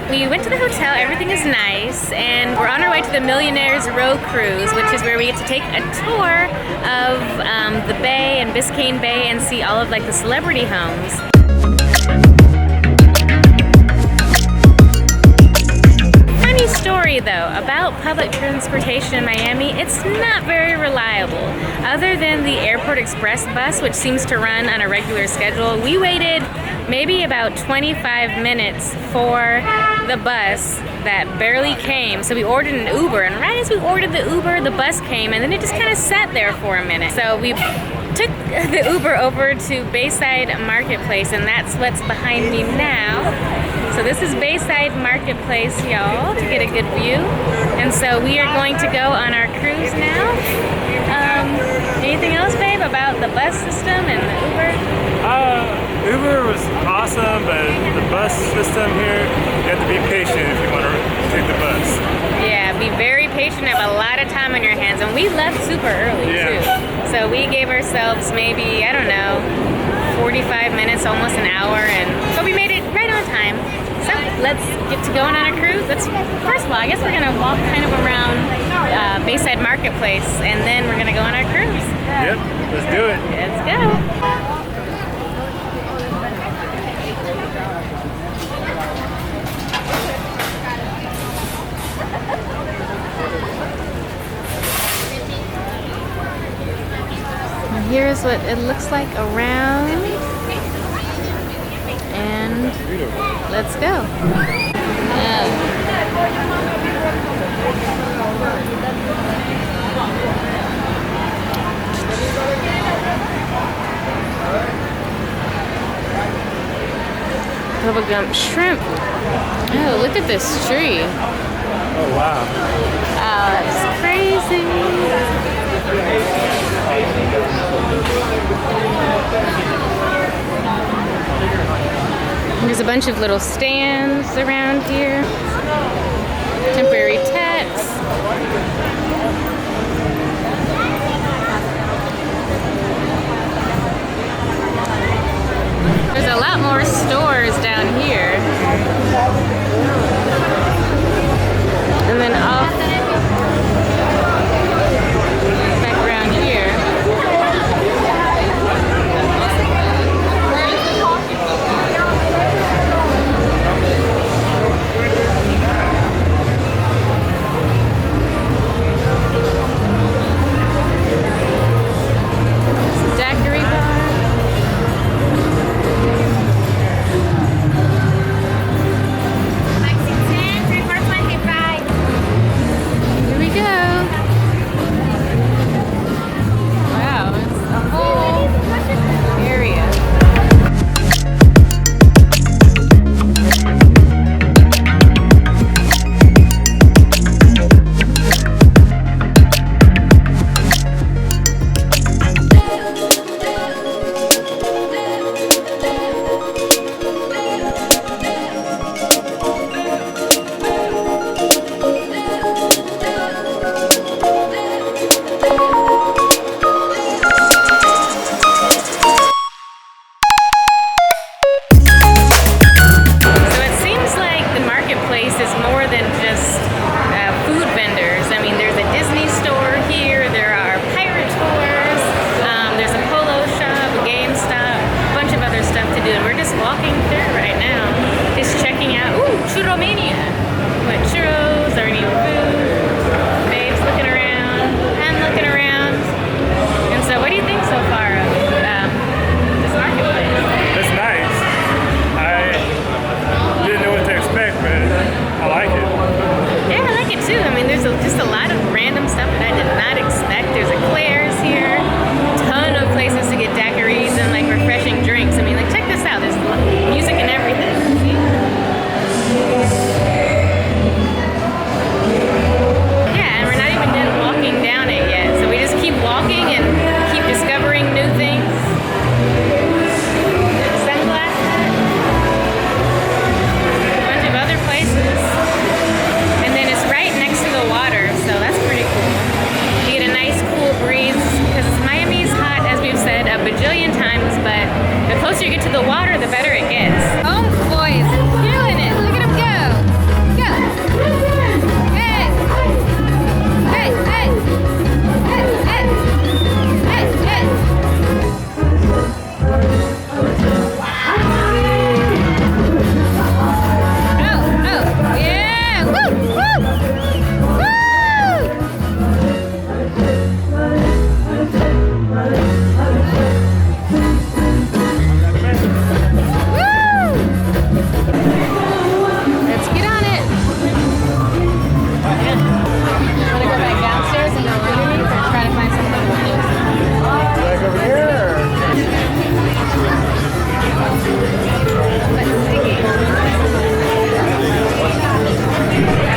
We went to the hotel, everything is nice, and we're on our way to the Millionaire Row Cruise, which is where we get to take a tour of the bay and Biscayne Bay and see all of like the celebrity homes. Funny story though about public transportation in Miami, it's not very reliable. Other than the airport express bus, which seems to run on a regular schedule, we waited maybe about 25 minutes for the bus that barely came. So we ordered an Uber, and right as we ordered the Uber, the bus came, and then it just kind of sat there for a minute. So we took the Uber over to Bayside Marketplace, and that's what's behind me now. So this is Bayside Marketplace, y'all, to get a good view. And so we are going to go on our cruise now. Anything else, babe, about the bus system and the Uber? Uber was awesome, but the bus system here, you have to be patient if you want to take the bus. Yeah, be very patient, have a lot of time on your hands, and we left super early too. So we gave ourselves maybe, I don't know, 45 minutes, almost an hour, but we made it right on time. So let's get to going on a cruise. First of all, I guess we're gonna walk kind of around Bayside Marketplace, and then we're gonna go on our cruise. Yep, let's do it. Let's go. Here's what it looks like around, and let's go. Bubblegum shrimp. Oh, look at this tree. Oh, wow. Oh, that's crazy. There's a bunch of little stands around here. Temporary text. There's a lot more stores down here. And then off back around here. Daiquiri bar.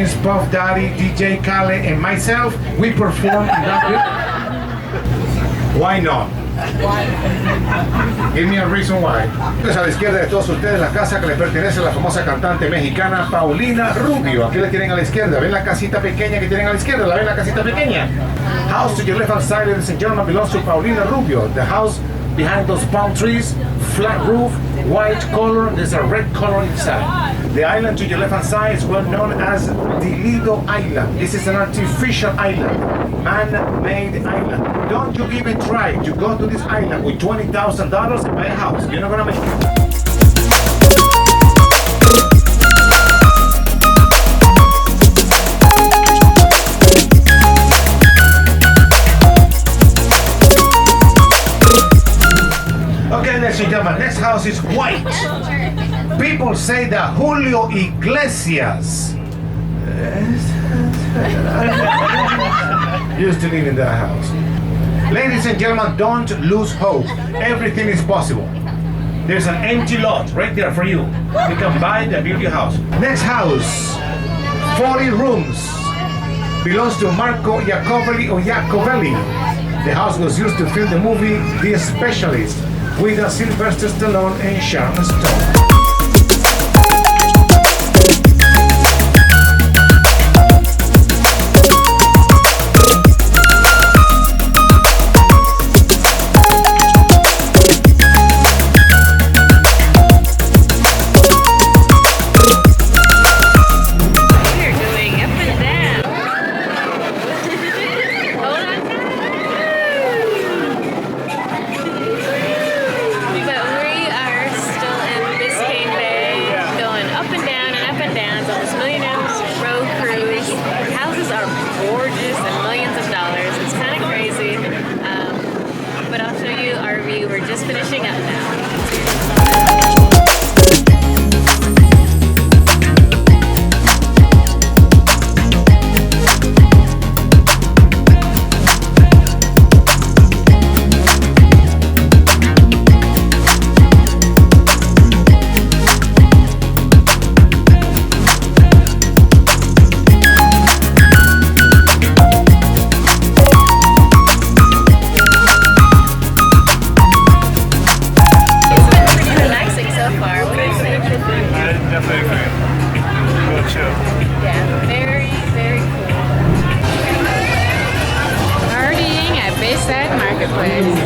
It's Puff Daddy, DJ Khaled, and myself. We perform in that. Why not? Give me a reason why. A la izquierda de todos ustedes la casa que le pertenece a la famosa cantante mexicana Paulina Rubio. Aquí la tienen a la izquierda. ¿Ven la casita pequeña que tienen a la izquierda? ¿La ven la casita pequeña? House to your left hand side, ladies and gentlemen, belongs to Paulina Rubio. The house behind those palm trees, flat roof, white color, there's a red color inside. The island to your left hand side is well known as Dilido Island. This is an artificial island, man-made island. Don't you even try to go to this island with $20,000 and buy a house. You're not gonna make it. Okay, ladies and gentlemen, next house is white. People say that Julio Iglesias used to live in that house. Ladies and gentlemen, don't lose hope. Everything is possible. There's an empty lot right there for you. You can buy and build your house. Next house, 40 rooms. Belongs to Marco Iacovelli. The house was used to film the movie The Specialist with Sylvester Stallone and Sharon Stone. We're just finishing up now. Yeah, very, very cool. Partying at Bayside Marketplace.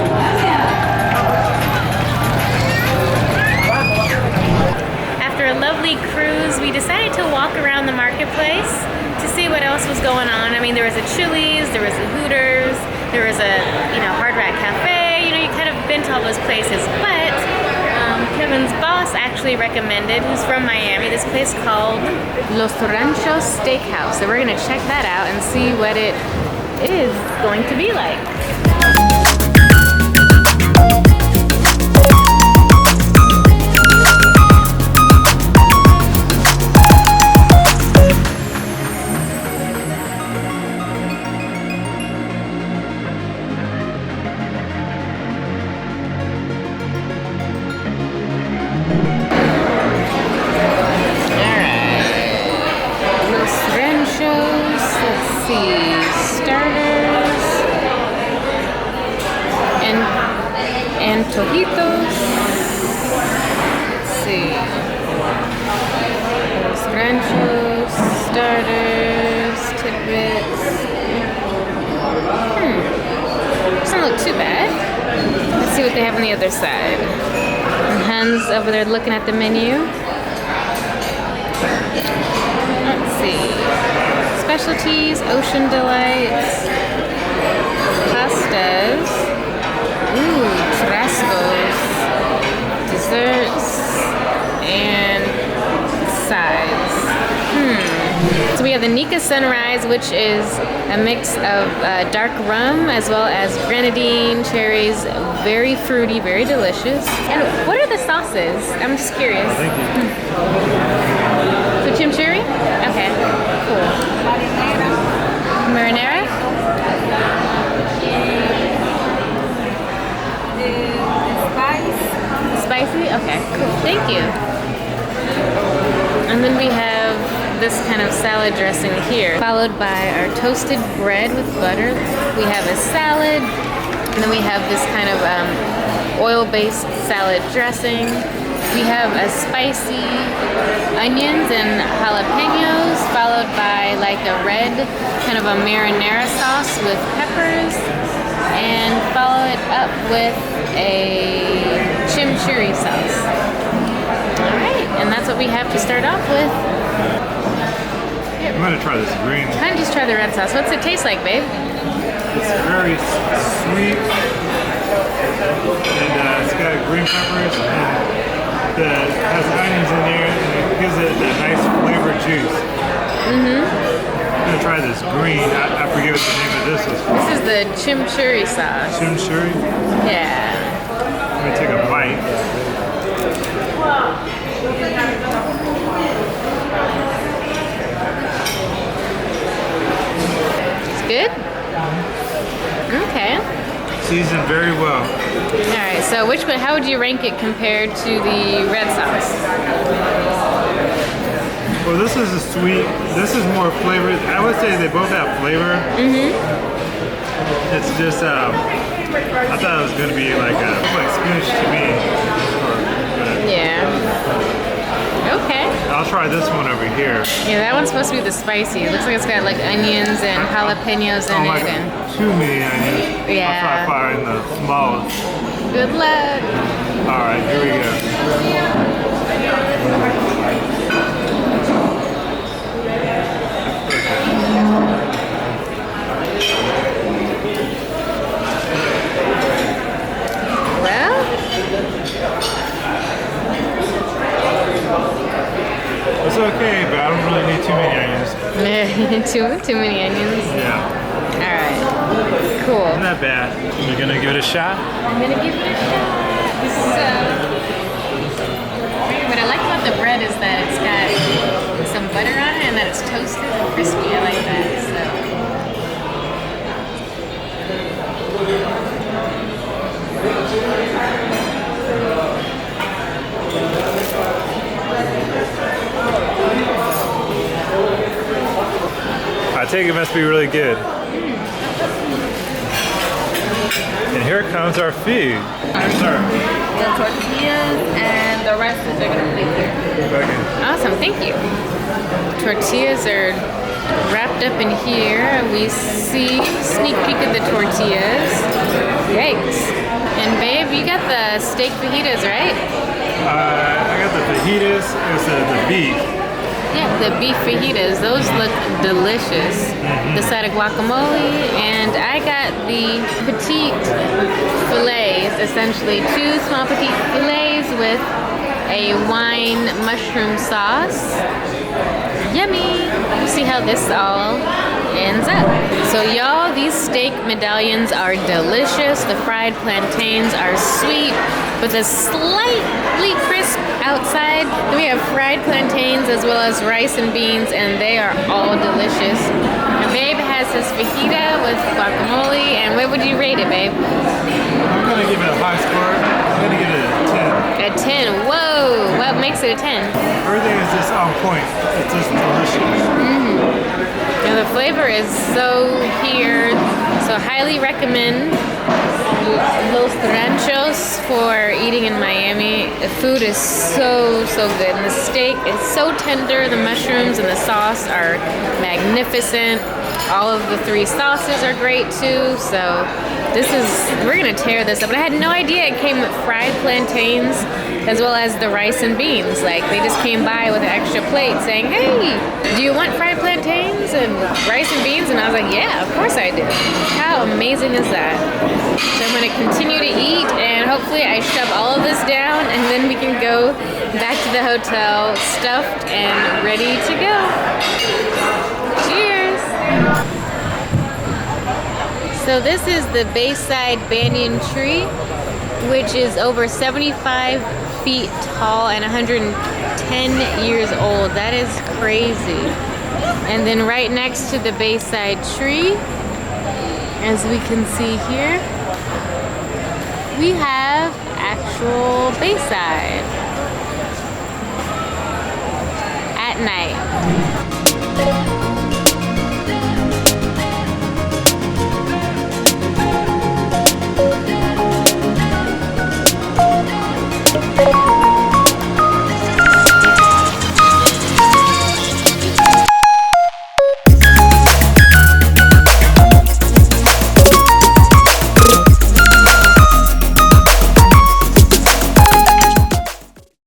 After a lovely cruise, we decided to walk around the marketplace to see what else was going on. I mean, there was a Chili's, there was a Hooters, there was a, Hard Rock Cafe. You kind of been to all those places, but Kevin's boss actually recommended, who's from Miami, this place called Los Ranchos Steakhouse. So we're gonna check that out and see what it is going to be like. Antojitos. Let's see. Los Ranchos, starters, tidbits. Doesn't look too bad. Let's see what they have on the other side. And Hun's over there looking at the menu. Let's see. Specialties, ocean delights, pastas. Ooh, churrascos, desserts, and sides. So we have the Nika Sunrise, which is a mix of dark rum as well as grenadine, cherries, very fruity, very delicious. And what are the sauces? I'm just curious. So chimichurri? Okay, cool. Marinara? Spicy? Okay, cool. Thank you. And then we have this kind of salad dressing here, followed by our toasted bread with butter. We have a salad, and then we have this kind of oil-based salad dressing. We have a spicy onions and jalapenos, followed by like a red kind of a marinara sauce with peppers, and follow it up with a chimichurri sauce. All right, and that's what we have to start off with. I'm gonna try this green. Kind of just try the red sauce. What's it taste like, babe? It's very sweet, and it's got green peppers, and it has onions in there, and it gives it that nice flavored juice. I'm gonna try this green. I forget what the name of this is for. This is the chimichurri sauce. Chimichurri? Yeah. Let me take a bite. It's good? Okay. Seasoned very well. Alright, so which one, how would you rank it compared to the red sauce? Well, this is a sweet, this is more flavored. I would say they both have flavor. It's just, I thought it was going to be like spinach to me. Yeah. Okay. I'll try this one over here. Yeah, that one's supposed to be the spicy. It looks like it's got like onions and jalapenos in Like it. And too many onions. Yeah. I'll try finding the smallest. good luck. All right, here we go. Well, It's okay, but I don't really need too many onions. too many onions. Yeah, Alright. Cool. not that bad. You're gonna give it a shot? I'm gonna give it a shot. What I like about the bread is that it's got some butter on it and that it's toasted and crispy. I like that. I take it must be really good. And here comes our food. Here's our The tortillas and the rest is they're gonna leave here. okay. Awesome, thank you. Tortillas are wrapped up in here. We see sneak peek of the tortillas. Yikes. And babe, you got the steak fajitas, right? I got the fajitas. It's the beef. Yeah, the beef fajitas. Those look delicious. The side of guacamole, and I got the petite fillets, essentially 2 small petite fillets with a wine mushroom sauce. Yummy! We'll see how this all ends up. So y'all, these steak medallions are delicious. The fried plantains are sweet with a slightly crisp outside. Then we have fried plantains as well as rice and beans, and they are all delicious. And babe has his fajita with guacamole, and what would you rate it, babe? I'm gonna give it a high score. I'm gonna give it a 10. A 10. Whoa! What makes it a 10? Everything is just on point. It's just delicious. And the flavor is so here, so highly recommend Los Ranchos for eating in Miami. The food is so good, and the steak is so tender. The mushrooms and the sauce are magnificent. All of the 3 sauces are great too. So we're gonna tear this up. And I had no idea it came with fried plantains as well as the rice and beans. Like, they just came by with an extra plate saying, hey, do you want fried plantains and rice and beans? And I was like, yeah, of course I do. How amazing is that? So I'm gonna continue to eat, and hopefully I shove all of this down, and then we can go back to the hotel stuffed and ready to go. Cheers! So this is the Bayside banyan tree, which is over 75 feet tall and 110 years old. That is crazy. And then right next to the Bayside tree, as we can see here, we have actual Bayside at night.